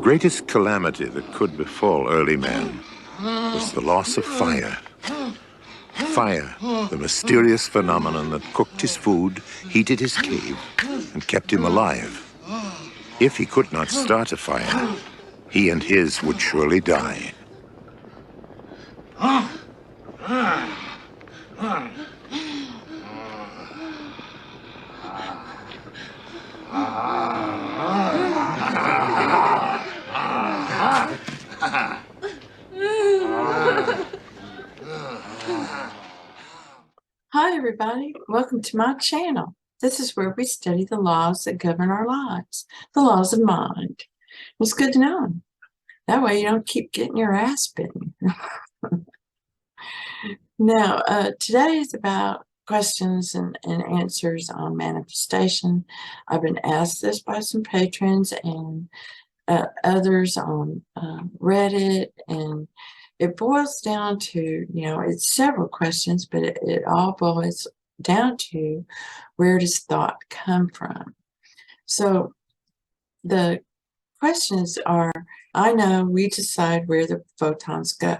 greatest calamity that could befall early man was the loss of fire. Fire, the mysterious phenomenon that cooked his food, heated his cave, and kept him alive. If he could not start a fire, he and his would surely die. Hi, everybody. Welcome to my channel. This is where we study the laws that govern our lives, the laws of mind. It's good to know them. That way you don't keep getting your ass bitten. Now, today is about questions and answers on manifestation. I've been asked this by some patrons and others on Reddit, and it boils down to, it's several questions, but it all boils down to, where does thought come from? So the questions are, I know we decide where the photons go.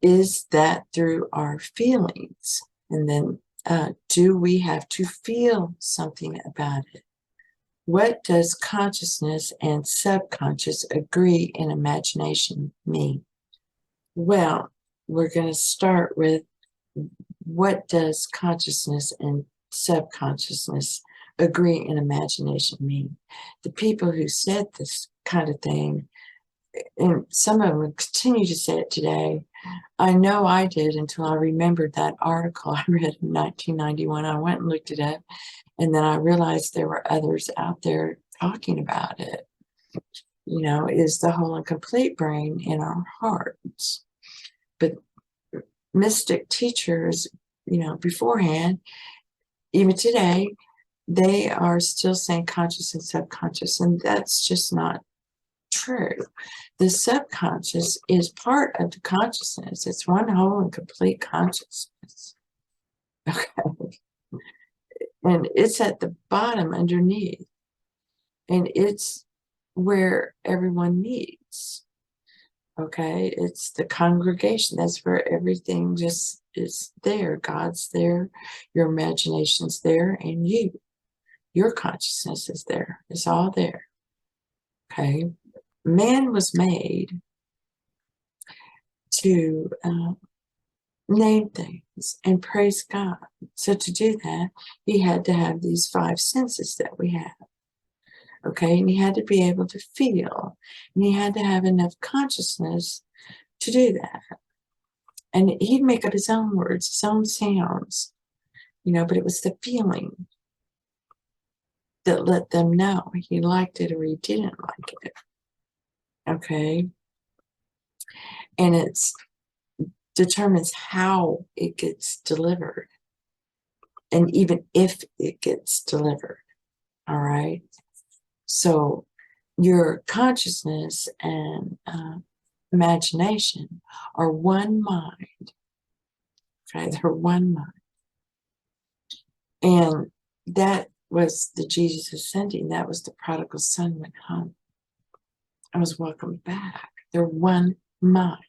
Is that through our feelings? And then do we have to feel something about it? What does consciousness and subconscious agree in imagination mean? Well, we're going to start with, what does consciousness and subconsciousness agree in imagination mean? The people who said this kind of thing, and some of them continue to say it today. I know I did until I remembered that article I read in 1991. I went and looked it up, and then I realized there were others out there talking about it. Is the whole and complete brain in our hearts? But mystic teachers, beforehand, even today, they are still saying conscious and subconscious, and that's just not true. The subconscious is part of the consciousness. It's one whole and complete consciousness. Okay. And it's at the bottom underneath. And it's where everyone meets. Okay. It's the congregation. That's where everything just is there. God's there. Your imagination's there. And your consciousness is there. It's all there. Okay. Man was made to name things and praise God. So to do that, he had to have these 5 senses that we have. Okay, and he had to be able to feel, and he had to have enough consciousness to do that. And he'd make up his own words, his own sounds, but it was the feeling that let them know he liked it or he didn't like it. Okay, and it's determines how it gets delivered, and even if it gets delivered. All right. So your consciousness and imagination are one mind. Okay, they're one mind. And that was the Jesus ascending. That was the prodigal son went home. I was welcomed back. They're one mind,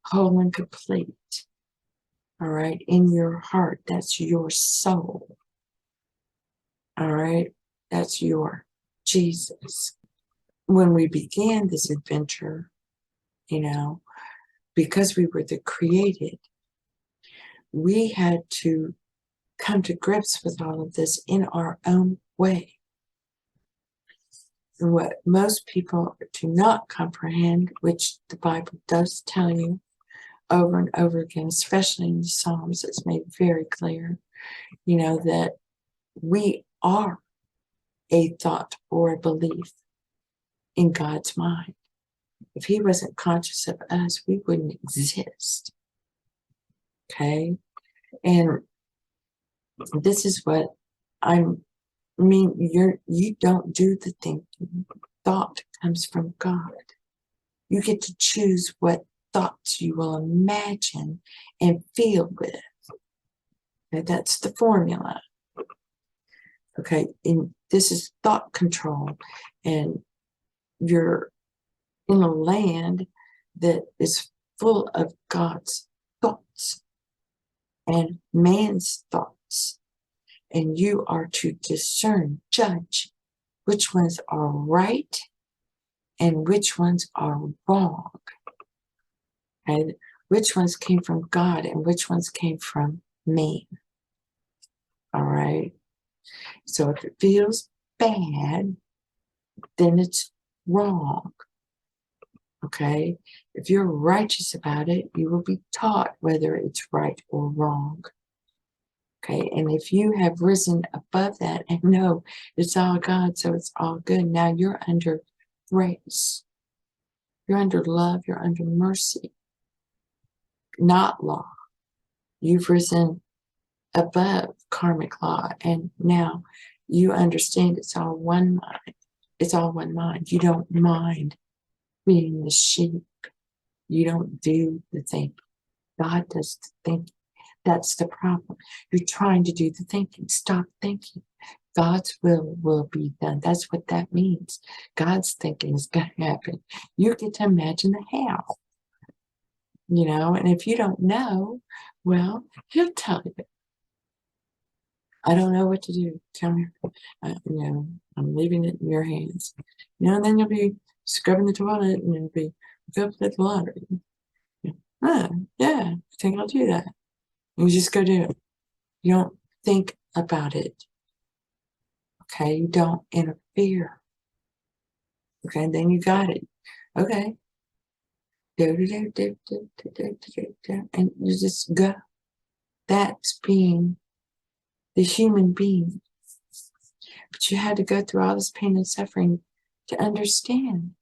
whole and complete. All right, in your heart, that's your soul. All right, that's your Jesus. When we began this adventure, because we were the created, we had to come to grips with all of this in our own way. And what most people do not comprehend, which the Bible does tell you over and over again, especially in the Psalms, it's made very clear, that we are a thought or a belief in God's mind. If he wasn't conscious of us, we wouldn't exist. Okay? And this is what you don't do the thinking. Thought comes from God. You get to choose what thoughts you will imagine and feel with. Okay, that's the formula. Okay, and this is thought control, and your in a land that is full of God's thoughts and man's thoughts. And you are to discern, judge which ones are right and which ones are wrong. And which ones came from God and which ones came from man. All right. So if it feels bad, then it's wrong. Okay. If you're righteous about it, you will be taught whether it's right or wrong. Okay. And if you have risen above that and know it's all God, so it's all good, now you're under grace. You're under love. You're under mercy, not law. You've risen above karmic law, and now you understand it's all one mind. It's all one mind. You don't mind being the sheep. You don't do the thing. God does the thinking. That's the problem. You're trying to do the thinking. Stop thinking. God's will be done. That's what that means. God's thinking is going to happen. You get to imagine the how. You know, and if you don't know, well, he'll tell you. I don't know what to do. Tell me, you know, I'm leaving it in your hands. You know, and then you'll be scrubbing the toilet and you'll be go play the laundry. Yeah, I think I'll do that. You just go do it. You don't think about it. Okay, you don't interfere. Okay, and then you got it. Okay. And you just go. That's being the human being. But you had to go through all this pain and suffering to understand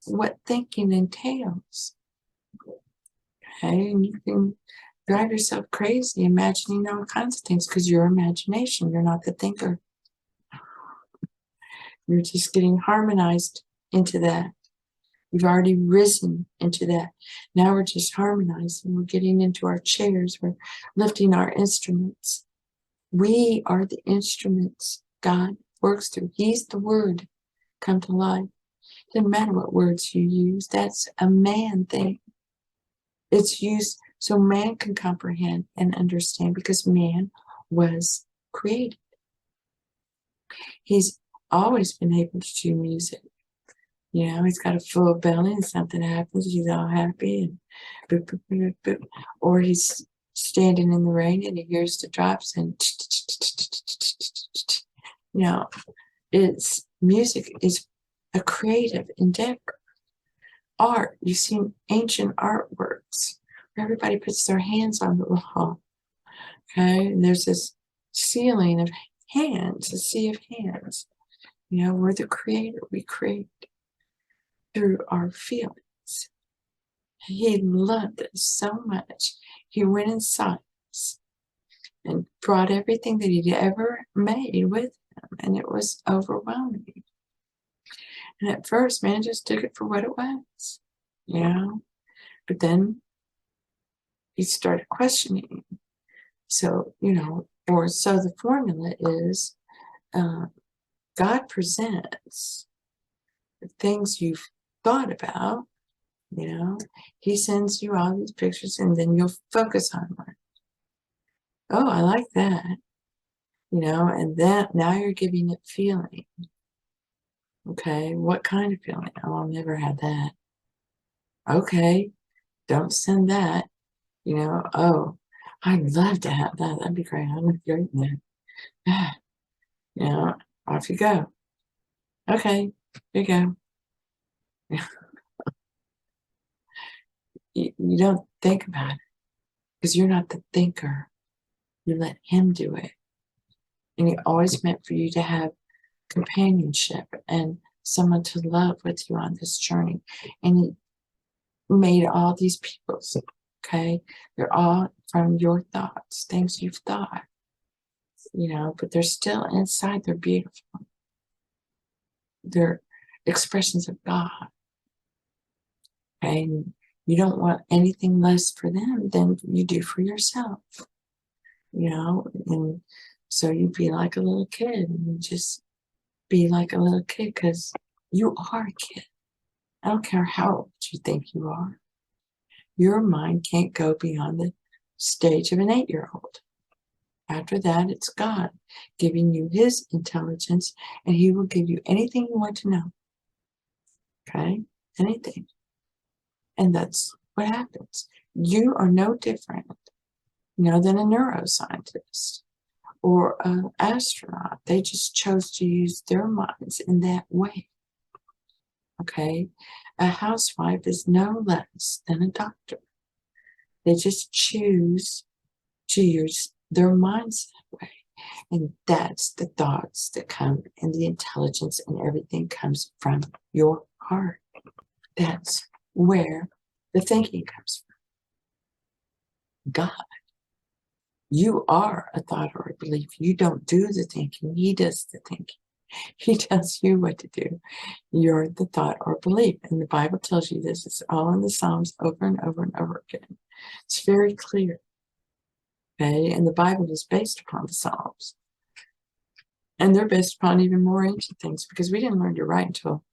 what thinking entails. Okay, and you can drive yourself crazy imagining all kinds of things because your imagination, you're not the thinker. You're just getting harmonized into that. You've already risen into that. Now we're just harmonizing. We're getting into our chairs. We're lifting our instruments. We are the instruments God works through. He's the word come to life. Doesn't matter what words you use. That's a man thing. It's used so man can comprehend and understand because man was created. He's always been able to do music. You know, he's got a full belly and something happens, he's all happy and boop, boop, boop, boop. Or he's standing in the rain and he hears the drops and you know, it's music is a creative endeavor. Art, you've seen ancient artworks where everybody puts their hands on the wall. Okay, and there's this ceiling of hands, a sea of hands. You know, we're the creator, we create through our feelings. He loved us so much. He went inside us and brought everything that he'd ever made with him, and it was overwhelming. And at first, man just took it for what it was, you know. But then he started questioning. So, you know, or so the formula is God presents the things you've thought about, you know, he sends you all these pictures and then you'll focus on one. Oh, I like that, you know, and then now you're giving it feeling. Okay, what kind of feeling? Oh, I've never had that. Okay, don't send that, you know. Oh, I'd love to have that. That'd be great. I'm great in that. You know, off you go. Okay, here you go. You don't think about it because you're not the thinker. You let him do it. And he always meant for you to have companionship and someone to love with you on this journey. And he made all these peoples, okay? They're all from your thoughts, things you've thought, you know, but they're still inside. They're beautiful. They're expressions of God. Okay? And you don't want anything less for them than you do for yourself, you know? And so you be like a little kid and you just be like a little kid because you are a kid. I don't care how old you think you are. Your mind can't go beyond the stage of an 8-year-old. After that, it's God giving you his intelligence, and he will give you anything you want to know. Okay? Anything. And that's what happens. You are no different, than a neuroscientist or an astronaut. They just chose to use their minds in that way. Okay? A housewife is no less than a doctor. They just choose to use their minds that way. And that's the thoughts that come, and the intelligence and everything comes from your heart. That's where the thinking comes from. God. You are a thought or a belief. You don't do the thinking. He does the thinking. He tells you what to do. You're the thought or belief. And the Bible tells you this. It's all in the Psalms over and over and over again. It's very clear. Okay? And the Bible is based upon the Psalms. And they're based upon even more ancient things, because we didn't learn to write until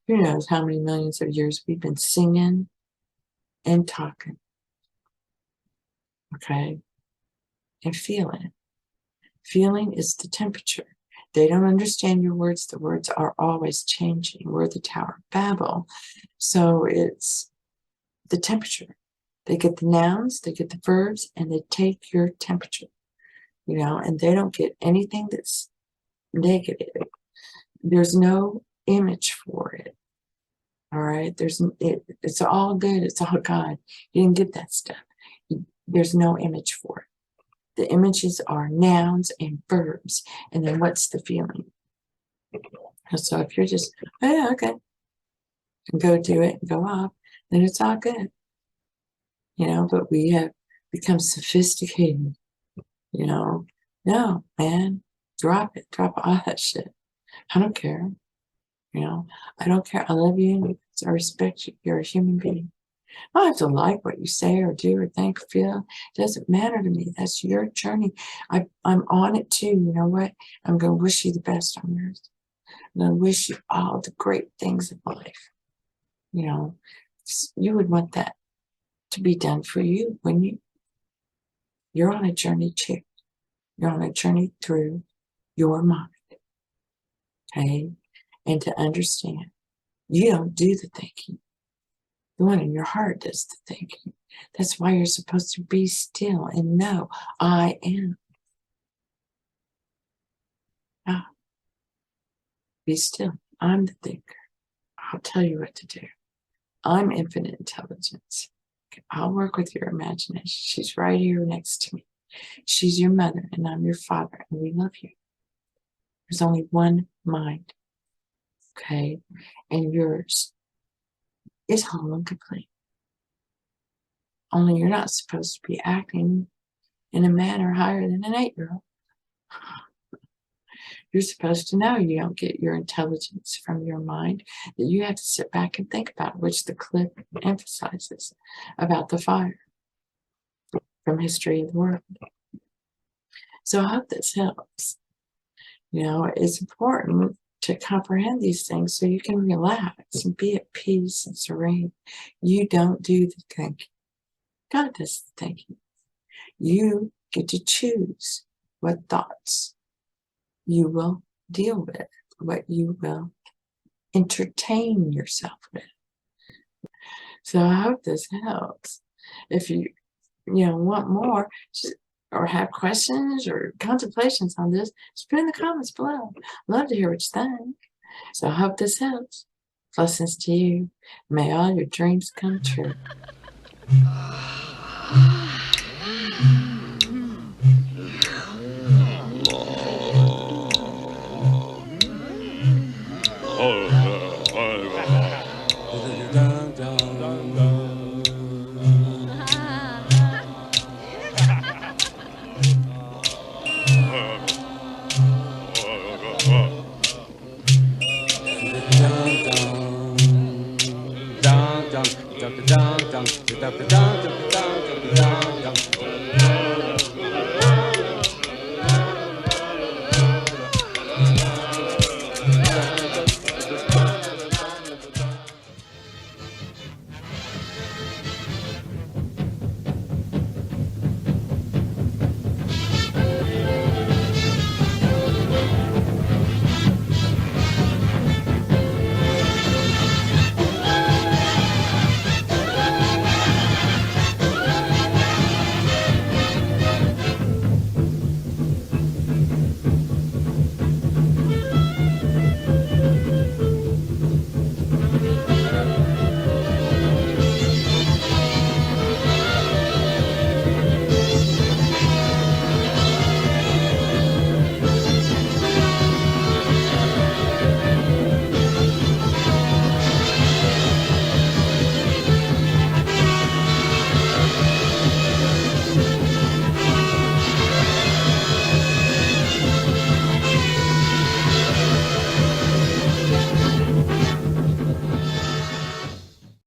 who knows how many millions of years we've been singing and talking. Okay? And feeling. Feeling is the temperature. They don't understand your words. The words are always changing. We're the Tower of Babel. So it's the temperature. They get the nouns, they get the verbs, and they take your temperature. And they don't get anything that's negative. There's no image for it. All right? It's all good. It's all God. You didn't get that stuff. There's no image for it. The images are nouns and verbs. And then what's the feeling? So if you're just, oh, yeah, okay, and go do it and go off, then it's all good. But we have become sophisticated. No, man, drop it. Drop all that shit. I don't care. I don't care. I love you. I respect you. You're a human being. I don't have to like what you say or do or think or feel. It doesn't matter to me. That's your journey. I'm on it too. You know what? I'm going to wish you the best on earth. I'm going to wish you all the great things of life. You would want that to be done for you when you're on a journey too. You're on a journey through your mind. Okay? And to understand, you don't do the thinking. The one in your heart does the thinking. That's why you're supposed to be still and know, I am. Be still. I'm the thinker. I'll tell you what to do. I'm infinite intelligence. I'll work with your imagination. She's right here next to me. She's your mother, and I'm your father, and we love you. There's only one mind. Okay? And yours is whole and complete. Only you're not supposed to be acting in a manner higher than an 8-year-old. You're supposed to know you don't get your intelligence from your mind, that you have to sit back and think about, which the clip emphasizes about the fire from History of the World. So I hope this helps. It's important to comprehend these things so you can relax and be at peace and serene. You don't do the thinking. God does the thinking. You get to choose what thoughts you will deal with, what you will entertain yourself with. So I hope this helps. If you want more, or have questions or contemplations on this, just put in the comments below. Love to hear what you think. So I hope this helps. Blessings to you. May all your dreams come true. Dum dum dum dum dum dum dum dum dum dum dum dum.